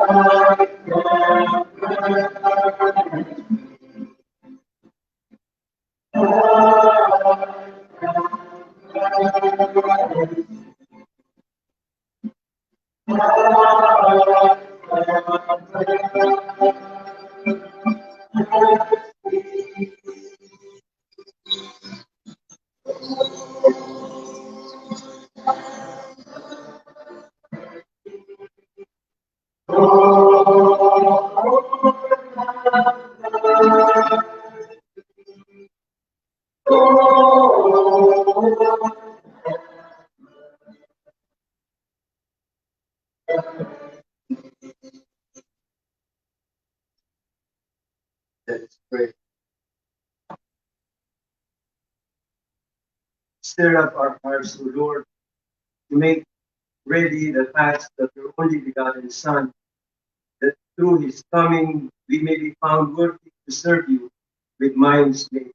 Let's pray. Stir up our hearts, O Lord, to make ready the paths of your only begotten Son, that through his coming we may be found worthy to serve you with minds made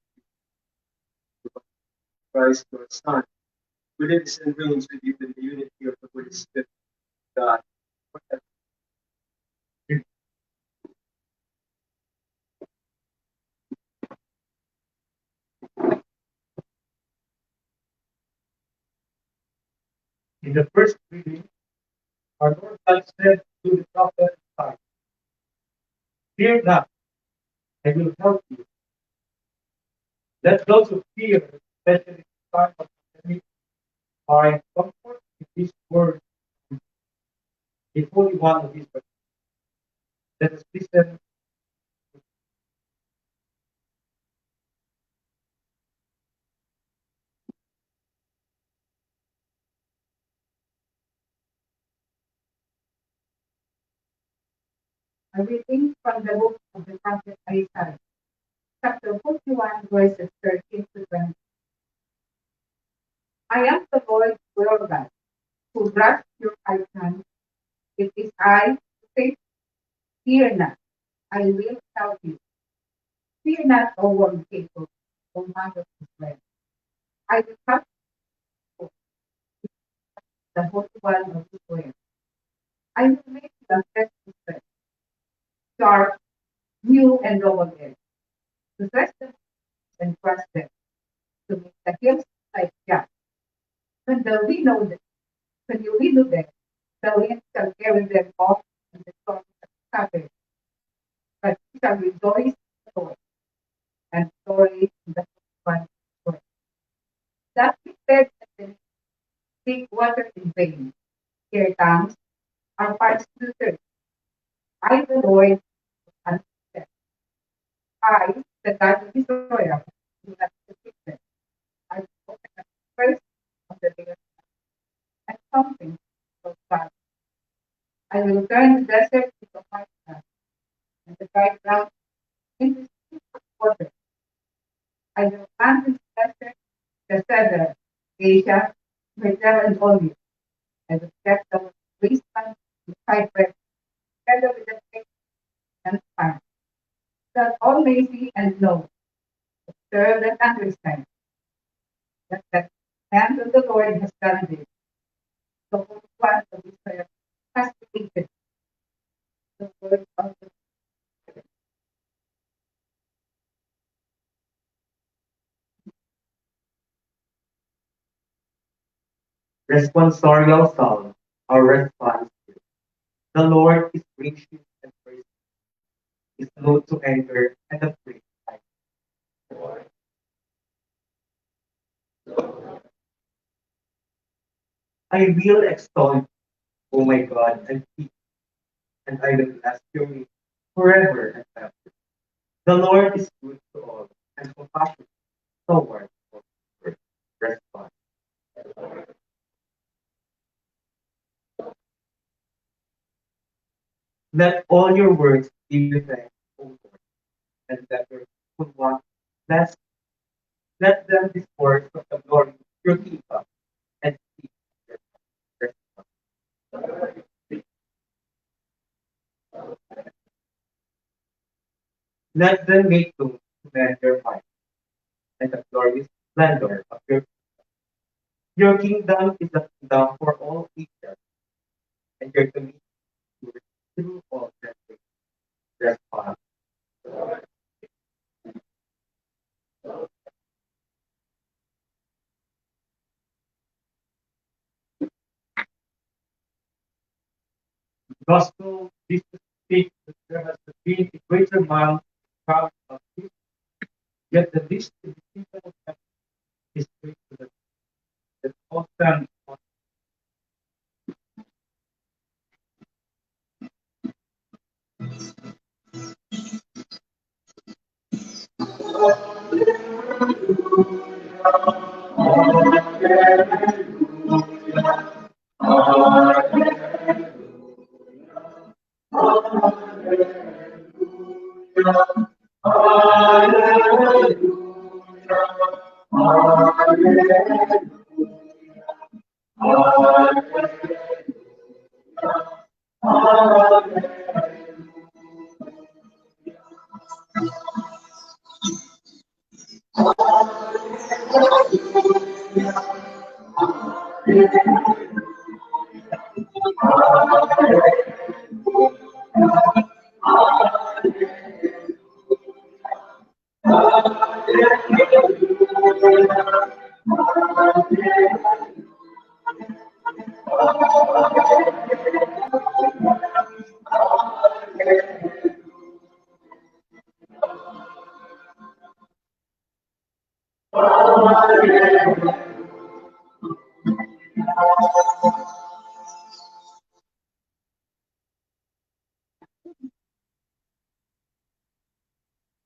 to Christ your Son, who lives and reigns with you in the unity of the Holy Spirit, God, forever. In the first reading, our Lord God said to the prophet Isaiah, "Fear not, I will help you." Let those who fear, especially the time of pandemic, find comfort in these words, the Holy One of Israel. Let us listen. A reading from the book of the prophet Isaiah, chapter 41, verses 13 to 20. I am the Lord your God, who grasps your right hand. It is I who say, fear not, I will help you. Fear not, O one people, O man of Israel. I will help you, the Holy One of Israel. I will make you a fresh Israel, sharp, new, and double edged, to thrust them and crush them, to make the hills like chaff. When the wind when you widow them, the wind shall carry them off, and the storm shall scatter them. But you shall rejoice in the Lord, and glory in the Holy One of Israel. That we said that they seek water in vain. Here comes our parts to the church. I, the Lord, and them. I, the God of Israel, do not forget them. I will open up the first of the day and something of God. I will turn the desert into marshland, and the dry ground into streams of water. I will plant in the desert the cedar, acacia, myrtle, and olive. I will set the wasteland in cypress, together with the fig and pine, that all may see and know, observe and understand, that the hand of the Lord has done this. The Holy One of Israel has created the word of the Responsorial Psalm, our response. The Lord is gracious and merciful, is slow to anger, and afraid. I will extol you, O my God, and I will bless your name forever and ever. The Lord is good to all, and compassionate toward all. Response. Let all your works give you thanks, O Lord, and let your people walk bless. Let them discourse of the glory of your kingdom and speak of your response. Let them make known to men your might and the glorious splendor of your kingdom. Your kingdom is a kingdom for all ages, and your dominion endures through all. Gospel, Jesus speaks that there has been a greater man proud of this, yet the least in the kingdom of heaven is greater than all stand on.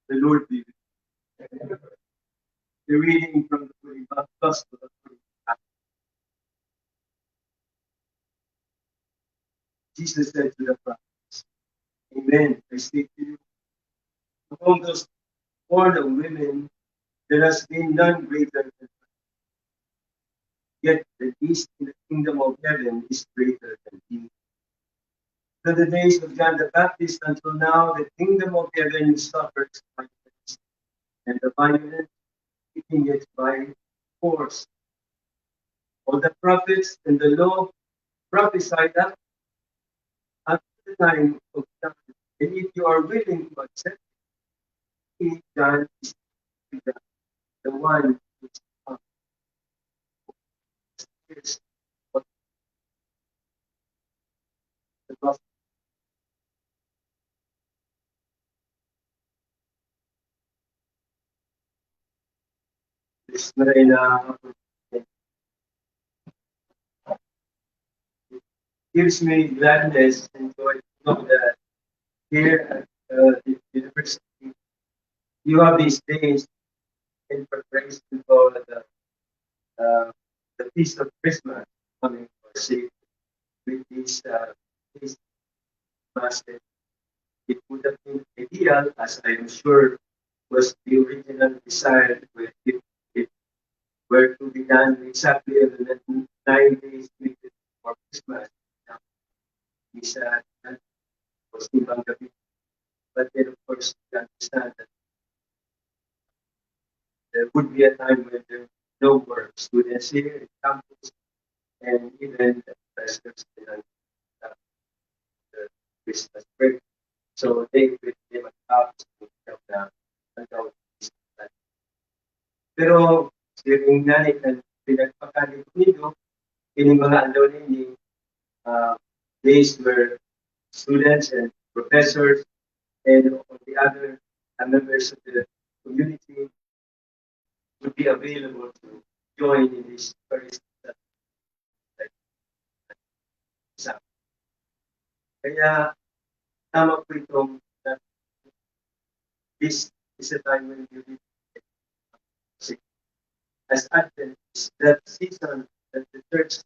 The Lord be with you. The reading from the Holy Gospel according to Matthew. Jesus said to the prophets, Amen, I say to you, among those born of women, there has been none greater than, yet the least in the kingdom of heaven is greater than he. From the days of John the Baptist until now, the kingdom of heaven suffers violence, and the violent taking it by force. All the prophets and the law prophesied that at the time of John. And if you are willing to accept it, John is the one who is what the gospel is. It gives me gladness and joy to know that here at the university, you have these days in preparation for the feast of Christmas coming for safe with these masses. It would have been ideal, as I am sure was the original desire, with it were to be done exactly on the 9 days before Christmas. Misa was Timbang Gabi. But then, of course, we understand that there would be a time when there were no more students here in campus, and even the professors didn't have the Christmas break. So they will give a house to help them hanggang Christmas. Pero siring nanit ang pinagpakalit nito, ini mga ano ni days where students and professors and on the other members of the community would be available to join in this very like, exam. Kaya tama po itong that this is a time when you need as Adventists, that season that the church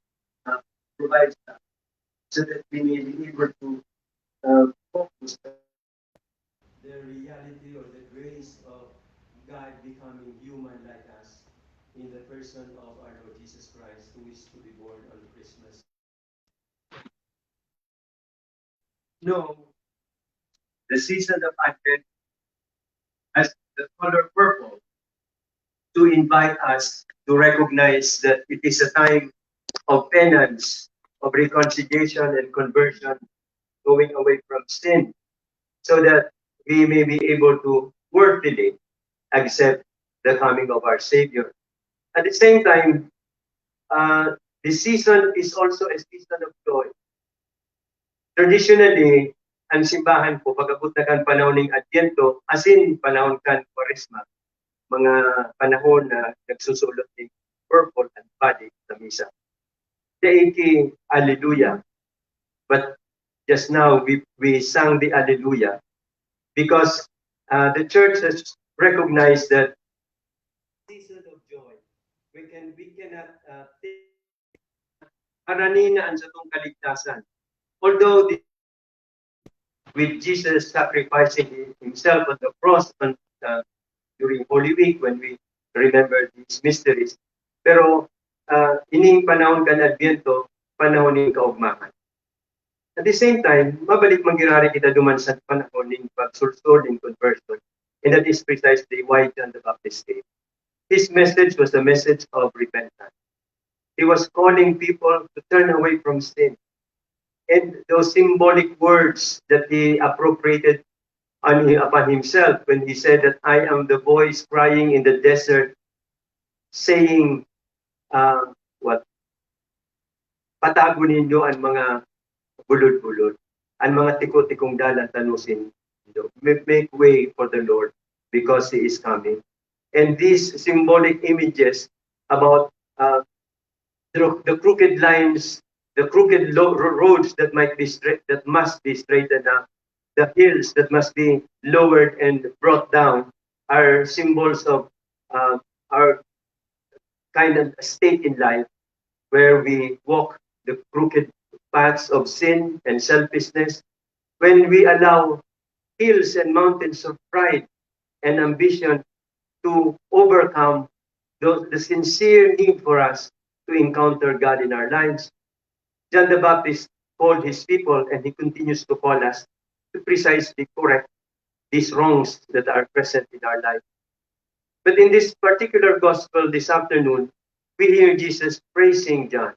provides us so that we may be able to focus the reality or the grace of God becoming human like us in the person of our Lord Jesus Christ, who is to be born on Christmas. No, the season of Advent has the color purple to invite us to recognize that it is a time of penance, of reconciliation and conversion, going away from sin, so that we may be able to worthily accept the coming of our Savior. At the same time, the season is also a season of joy. Traditionally, ang simbahan po, pagkabot na kan panahon ng Advento, as in panahon kan Kwaresma, mga panahon na nagsusulot ng purple and body sa misa. Daiki, Alleluia. But just now, we sang the Alleluia because the church has recognized that season of joy. We cannot take araninaan sa itong kaligtasan. Although with Jesus sacrificing himself on the cross during Holy Week when we remember these mysteries. Pero ining panahon kan Advento, panahon ng kaugmahan. At the same time, mabalik manggirari kita duman sa panahon ng pagsulsol ng conversion. And that is precisely why John the Baptist came. His message was a message of repentance. He was calling people to turn away from sin. And those symbolic words that he appropriated upon himself when he said that I am the voice crying in the desert, saying, what? Patago ninyo ang mga bulod-bulod, ang mga tiko-tikong dalan tanusin. Make way for the Lord because He is coming. And these symbolic images about the crooked lines, the crooked roads that might be straight, that must be straightened up, the hills that must be lowered and brought down, are symbols of our kind of state in life where we walk the crooked paths of sin and selfishness, when we allow hills and mountains of pride and ambition to overcome the sincere need for us to encounter God in our lives. John the Baptist called his people, and he continues to call us to precisely correct these wrongs that are present in our life. But in this particular gospel this afternoon, we hear Jesus praising John.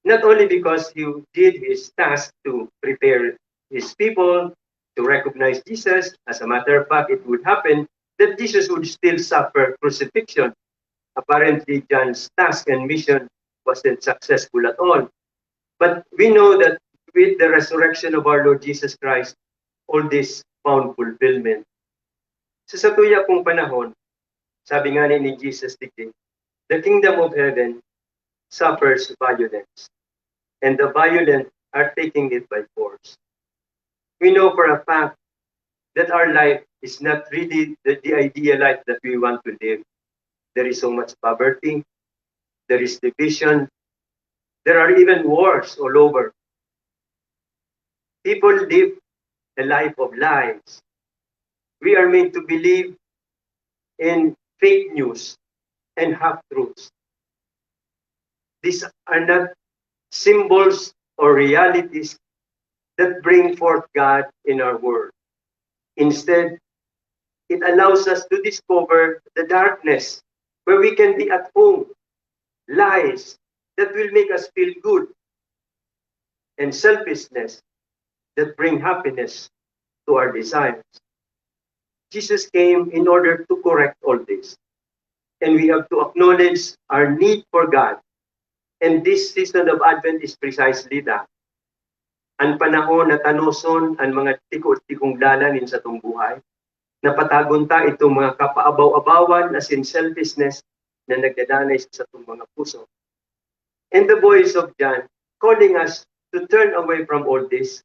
Not only because he did his task to prepare his people to recognize Jesus, as a matter of fact, it would happen that Jesus would still suffer crucifixion. Apparently, John's task and mission wasn't successful at all. But we know that with the resurrection of our Lord Jesus Christ, all this found fulfillment. Sa satuya kong panahon, sabi nga ni Jesus today, the kingdom of heaven suffers violence, and the violent are taking it by force. We know for a fact that our life is not really the ideal life that we want to live. There is so much poverty, there is division, there are even wars all over. People live a life of lies. We are made to believe in fake news and half-truths. These are not symbols or realities that bring forth God in our world. Instead, it allows us to discover the darkness where we can be at home, lies that will make us feel good, and selfishness that bring happiness to our desires. Jesus came in order to correct all this. And we have to acknowledge our need for God. And this season of Advent is precisely that. Ang panahon na tanoson ang mga tiko-tikong dalanin sa itong buhay, napatagon ta itong mga kapaabaw-abawan as in selfishness na nagdadanay sa itong mga puso. And the voice of John calling us to turn away from all this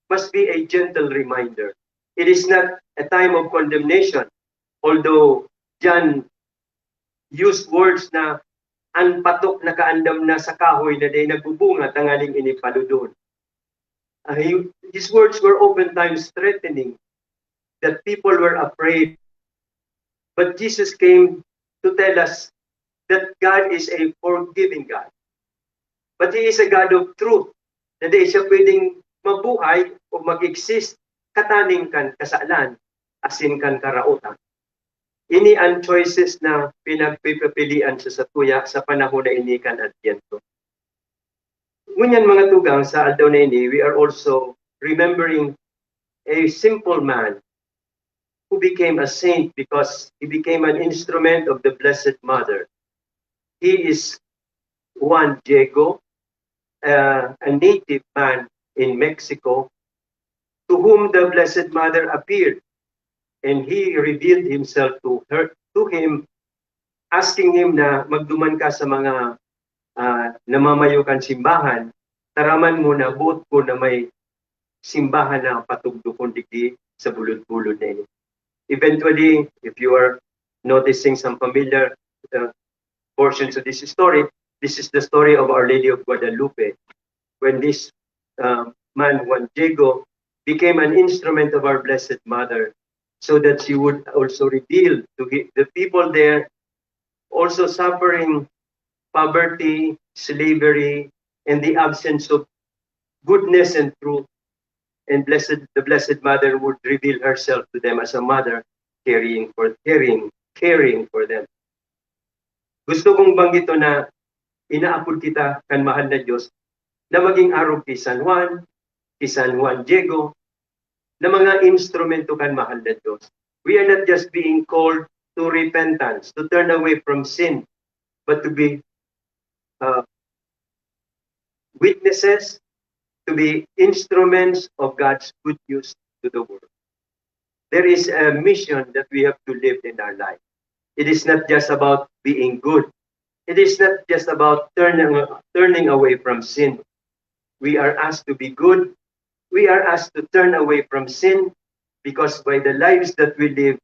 must be a gentle reminder. It is not a time of condemnation, although John used words na ang patok na kaandam na sa kahoy na day nagbubunga tangaling inipaludon. His words were oftentimes threatening, that people were afraid. But Jesus came to tell us that God is a forgiving God. But He is a God of truth. Na di siya pwedeng mabuhay o mag-exist kataning kan kasalan, asin kan karautan. Ini ang choices na pinagpipilian sa satuya sa panahon na ini kan Advento. Ngunyan mga tugang sa aldaw na ini, we are also remembering a simple man who became a saint because he became an instrument of the Blessed Mother. He is Juan Diego, a native man in Mexico, to whom the Blessed Mother appeared, and he revealed himself to him, asking him na magduman ka sa mga namamayukan simbahan, taraman mo na buot ko na may simbahan na patugdukon digdi sa bulod-bulod na ini. Eventually, if you are noticing some familiar portions of this story, this is the story of Our Lady of Guadalupe, when this man, Juan Diego, became an instrument of our Blessed Mother, so that she would also reveal to the people there also suffering poverty, slavery, and the absence of goodness and truth. And the Blessed Mother would reveal herself to them as a mother, caring for them. Gusto kong banggito na inaapod kita kan mahal na Diyos na maging arog kay San Juan Diego, na mga instrumento kan mahal na Diyos. We are not just being called to repentance, to turn away from sin, but to be witnesses, to be instruments of God's good news to the world. There is a mission that we have to live in our life. It is not just about being good. It is not just about turning away from sin. We are asked to be good. We are asked to turn away from sin, because by the lives that we live,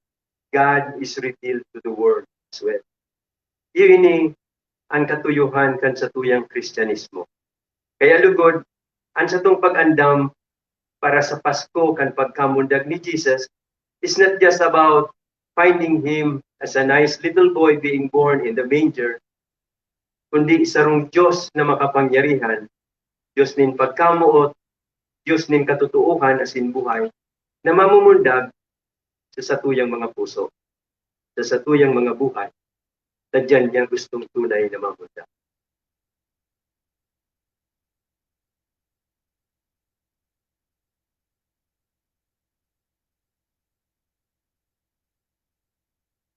God is revealed to the world as well. Yun ang katuyuhan kan sa tuyang Kristyanismo. Kaya lugod, ang sa tong pag-andam para sa Pasko kan pagkamundag ni Jesus is not just about finding him as a nice little boy being born in the manger, kundi isarong Diyos na makapangyarihan, Diyos nin pagkamuot, Diyos nin katutuuhan asin buhay, na mamumundag sa satuyang mga puso, sa satuyang mga buhay, na dyan niya gustong tunay na mamundag.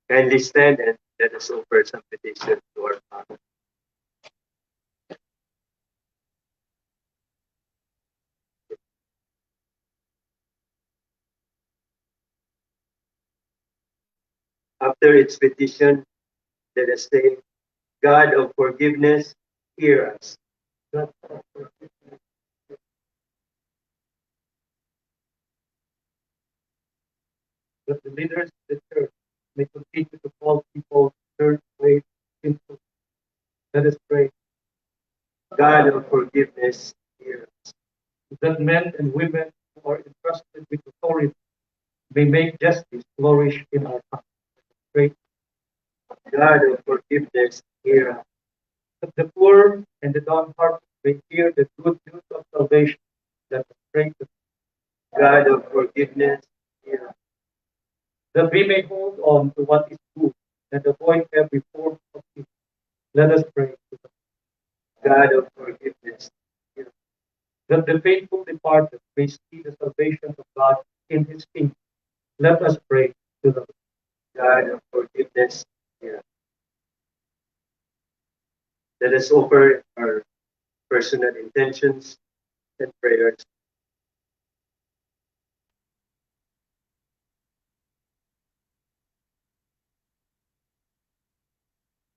Kindly stand and let us offer some petition to our Father. After its petition, let us say, God of forgiveness, hear us. God of forgiveness, that the leaders of the church may continue to call people to turn away from sinful. Let us pray. God of forgiveness, hear us. That men and women who are entrusted with authority may make justice flourish in our country. Pray. God of forgiveness, hear us. That the poor and the downhearted may hear the good news of salvation. Let us pray. God of forgiveness, hear us. That we may hold on to what is good and avoid every form of evil. Let us pray. God of forgiveness, hear us. That the faithful departed may see the salvation of God in his kingdom. Let us pray to the God of forgiveness, hear us. Let us offer our personal intentions and prayers.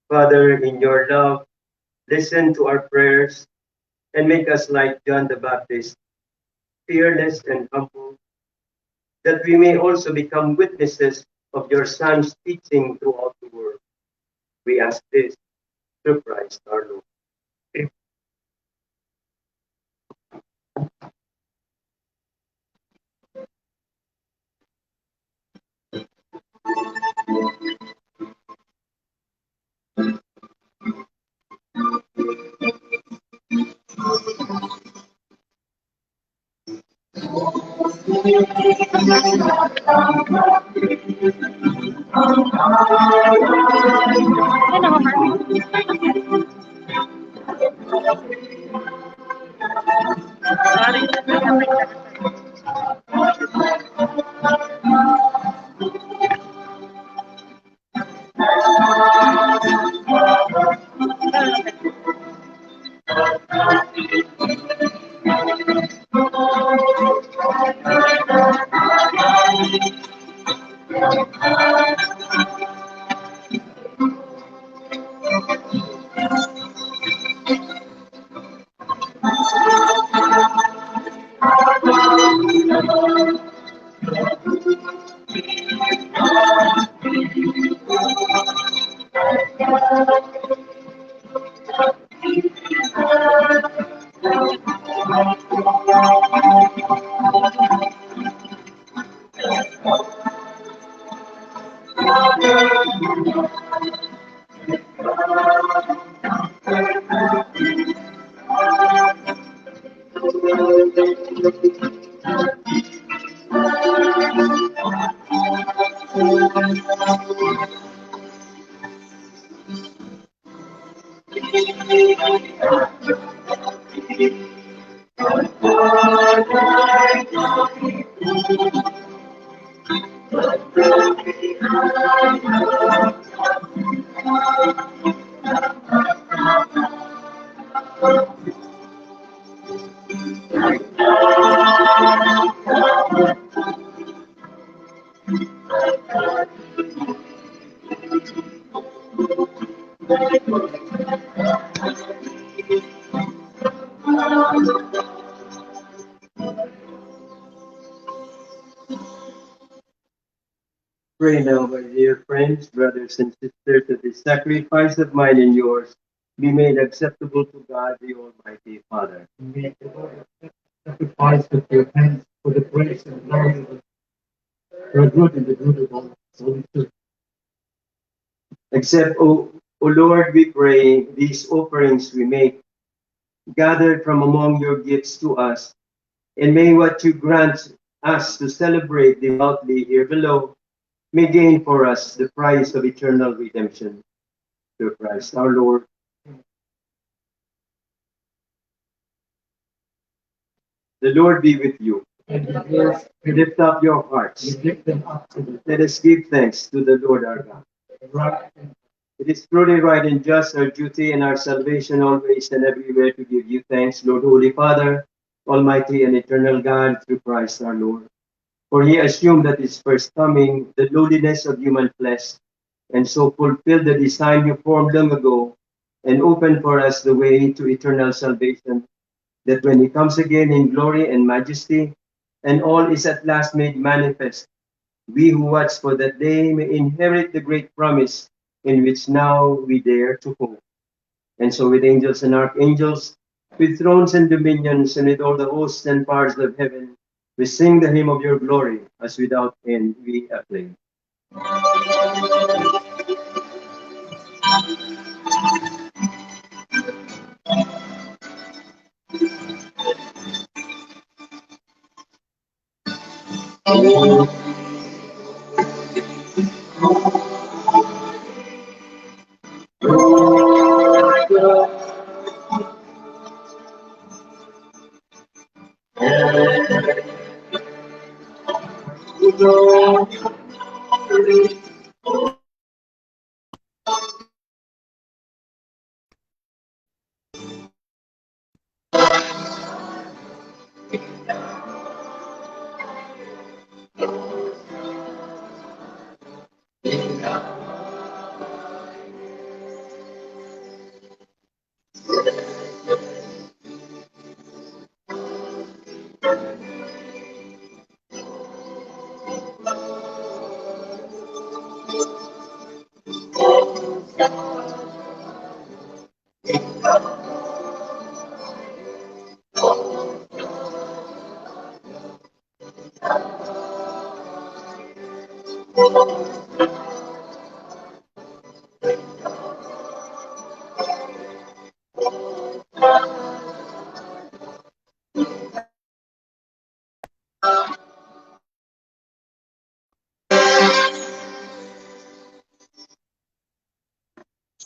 Father, in your love, listen to our prayers and make us like John the Baptist, fearless and humble, that we may also become witnesses of your Son's teaching throughout the world. We ask this through Christ our Lord. Amen. Pray now, my dear friends, brothers and sisters, that this sacrifice of mine and yours be made acceptable to God, the Almighty Father. May the Lord accept the sacrifice of your hands for the praise and glory of your good and the good of all Holy Church. Accept, O Lord, we pray, these offerings we make, gathered from among your gifts to us, and may what you grant us to celebrate devoutly here below may gain for us the prize of eternal redemption through Christ our Lord. The Lord be with you. And the Lord Lift up your hearts. lift them up to the Let us give thanks to the Lord our God. right and It is truly right and just, our duty and our salvation always and everywhere to give you thanks, Lord, Holy Father, Almighty and eternal God, through Christ our Lord. For he assumed at his first coming the lowliness of human flesh, and so fulfilled the design you formed long ago, and opened for us the way to eternal salvation, that when he comes again in glory and majesty, and all is at last made manifest, we who watch for that day may inherit the great promise in which now we dare to hope. And so with angels and archangels, with thrones and dominions, and with all the hosts and powers of heaven, we sing the hymn of your glory, as without end we acclaim.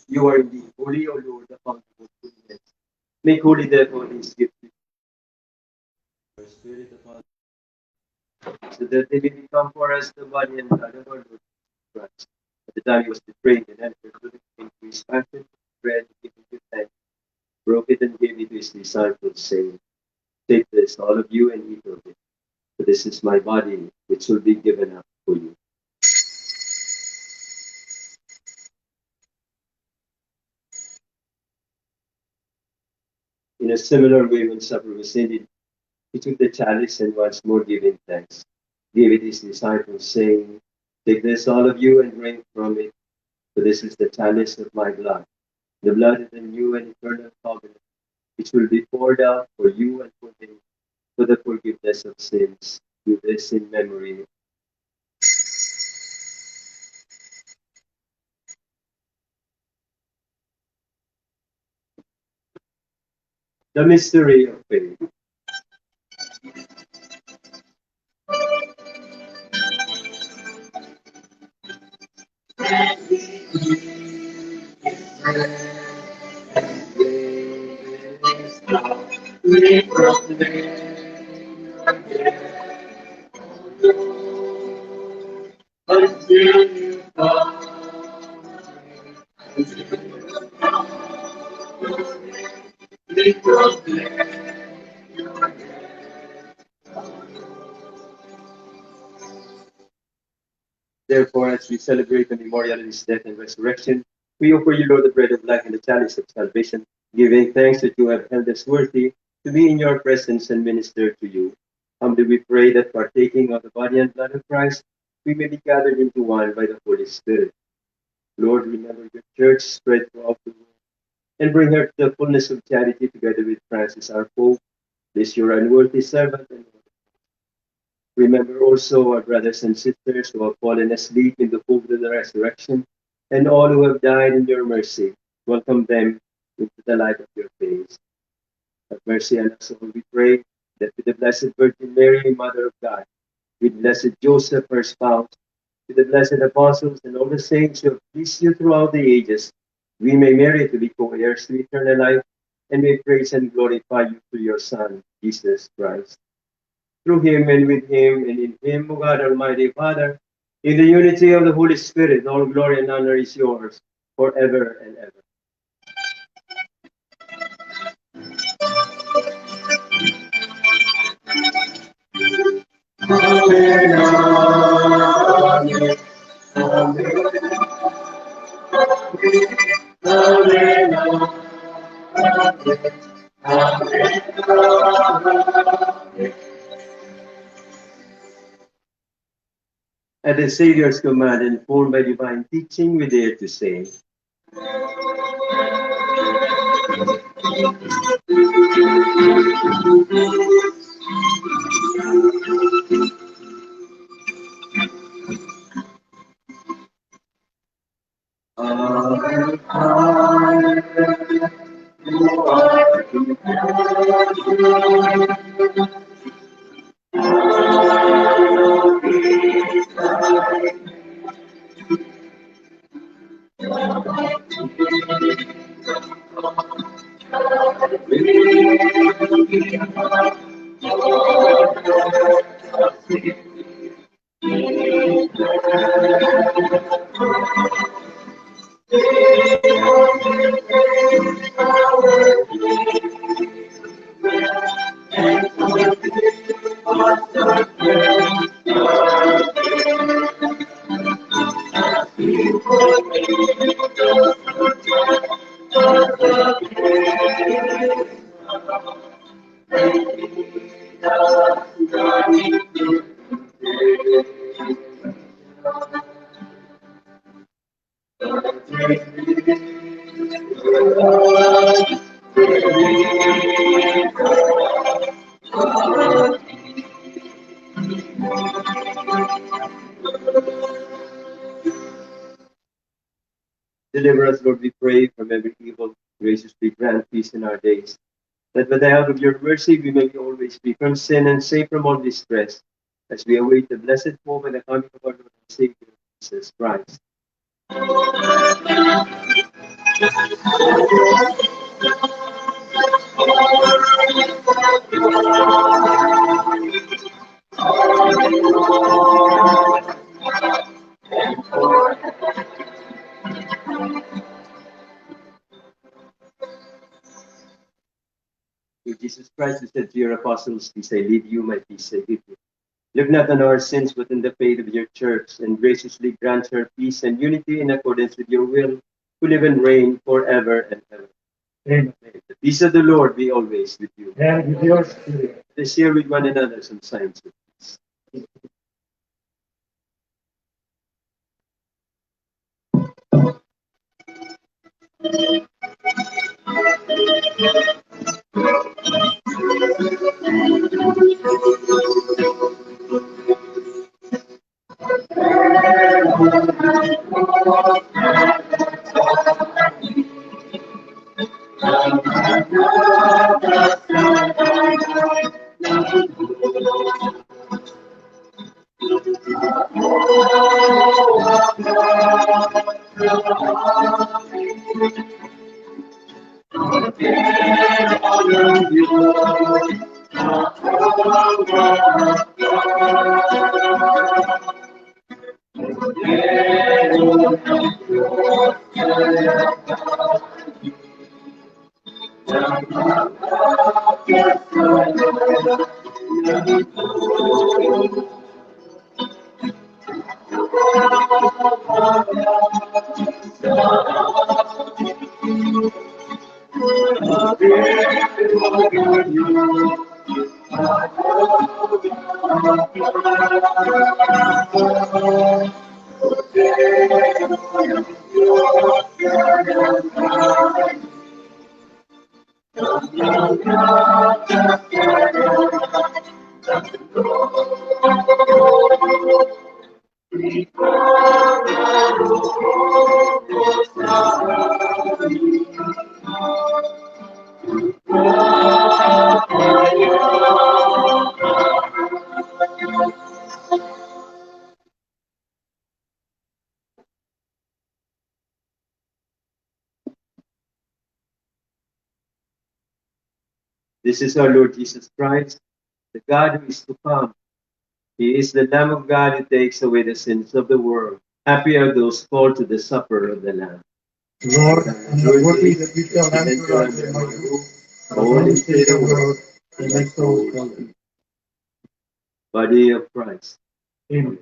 You are indeed holy, O Lord, the fountain of goodness. Make holy, therefore, these gifts, your Spirit upon us, so that they may become for us the body and blood of our Lord Jesus Christ. At the time he was betrayed and entered into his passion, bread, giving you thanks, broke it and gave it to his disciples, saying, take this, all of you, and eat of it. For this is my body, which will be given up for you. In a similar way, when supper was ended, he took the chalice and once more giving thanks, gave it to his disciples, saying, take this, all of you, and drink from it, for this is the chalice of my blood, the blood of the new and eternal covenant, which will be poured out for you and for me for the forgiveness of sins. Do this in memory. The mystery of faith. Therefore, as we celebrate the memorial of his death and resurrection, we offer you, Lord, the bread of life and the chalice of salvation, giving thanks that you have held us worthy to be in your presence and minister to you. Humbly we pray that partaking of the body and blood of Christ, we may be gathered into one by the Holy Spirit. Lord, remember your church spread throughout the world, and bring her to the fullness of charity together with Francis our Pope, this your unworthy servant, and remember also our brothers and sisters who have fallen asleep in the hope of the resurrection, and all who have died in your mercy. Welcome them into the light of your face. Have mercy on us all, we pray, that with the Blessed Virgin Mary, Mother of God, with blessed Joseph, her spouse, with the blessed apostles and all the saints who have pleased you throughout the ages, we may merit to be co-heirs to eternal life, and may praise and glorify you through your Son, Jesus Christ. Through him and with him and in him, O God, Almighty Father, in the unity of the Holy Spirit, all glory and honor is yours forever and ever. At the Savior's command, informed by divine teaching, we dare to say, deliver us, Lord, we pray, from every evil. Graciously grant peace in our days, that by the help of your mercy we may always be from sin and safe from all distress, as we await the blessed hope and the coming of our Lord and Savior, Jesus Christ. Through Jesus Christ, who said to your apostles, peace I leave you, my peace I give you. Look not on our sins, but in the faith of your church, and graciously grant her peace and unity in accordance with your will, who live and reign forever and ever. Amen. The peace of the Lord be always with you. And with your spirit. Let us share with one another some signs of peace. This is our Lord Jesus Christ, the God who is to come. He is the Lamb of God who takes away the sins of the world. Happy are those called to the supper of the Lamb. Lord, I'm not worthy that you shall enter under my roof, but only say the word, and my soul shall be. Body of Christ. Amen.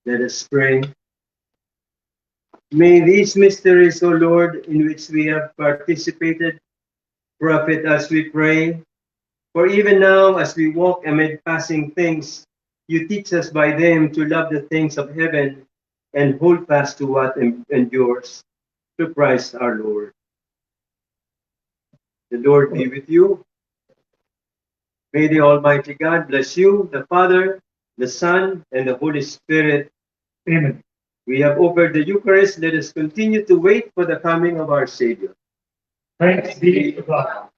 Let us pray. May these mysteries, O Lord, in which we have participated, profit us, we pray. For even now, as we walk amid passing things, you teach us by them to love the things of heaven and hold fast to what endures. Through Christ our Lord. The Lord be with you. May the Almighty God bless you, the Father, the Son, and the Holy Spirit. Amen. We have offered the Eucharist. Let us continue to wait for the coming of our Savior. Thanks be to God.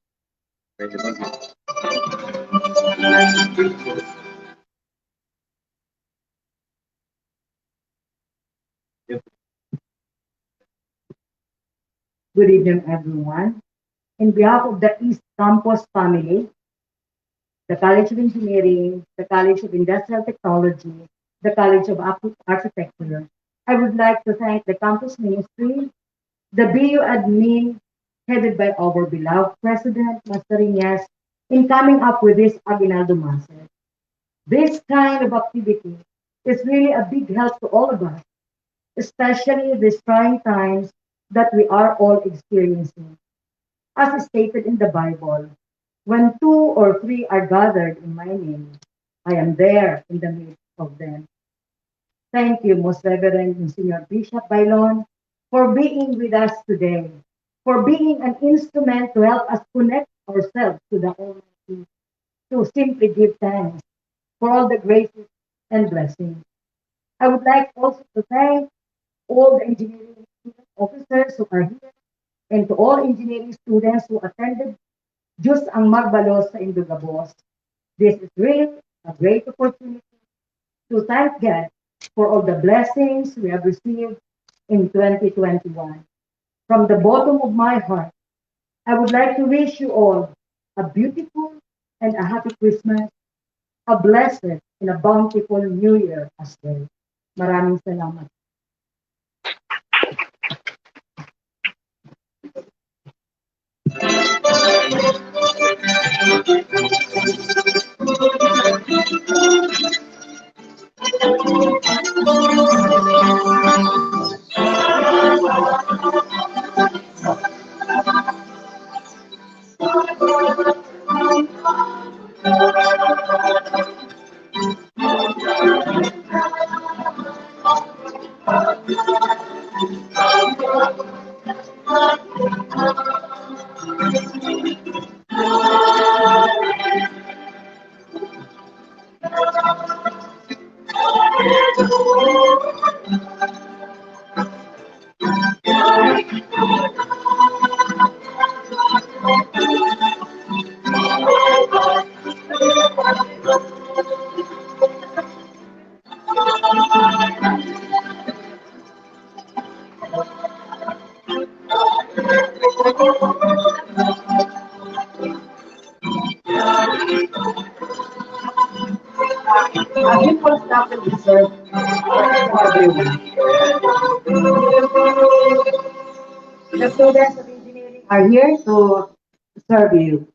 Good evening, everyone. In behalf of the East Campus family, the College of Engineering, the College of Industrial Technology, the College of Architecture, I would like to thank the campus ministry, the BU admin, headed by our beloved President, Master Ines, in coming up with this Aguinaldo Master. This kind of activity is really a big help to all of us, especially these trying times that we are all experiencing. As stated in the Bible, when two or three are gathered in my name, I am there in the midst of them. Thank you, Most Reverend Monsignor Bishop Bailon, for being with us today, for being an instrument to help us connect ourselves to the Almighty, to simply give thanks for all the graces and blessings. I would like also to thank all the engineering officers who are here and to all engineering students who attended Diyos ang magbalos sa Indugabos. This is really a great opportunity to thank God for all the blessings we have received in 2021. From the bottom of my heart, I would like to wish you all a beautiful and a happy Christmas, a blessed and a bountiful New Year as well. Maraming salamat. A simple stuff will be served for everyone. The students of are here to serve you.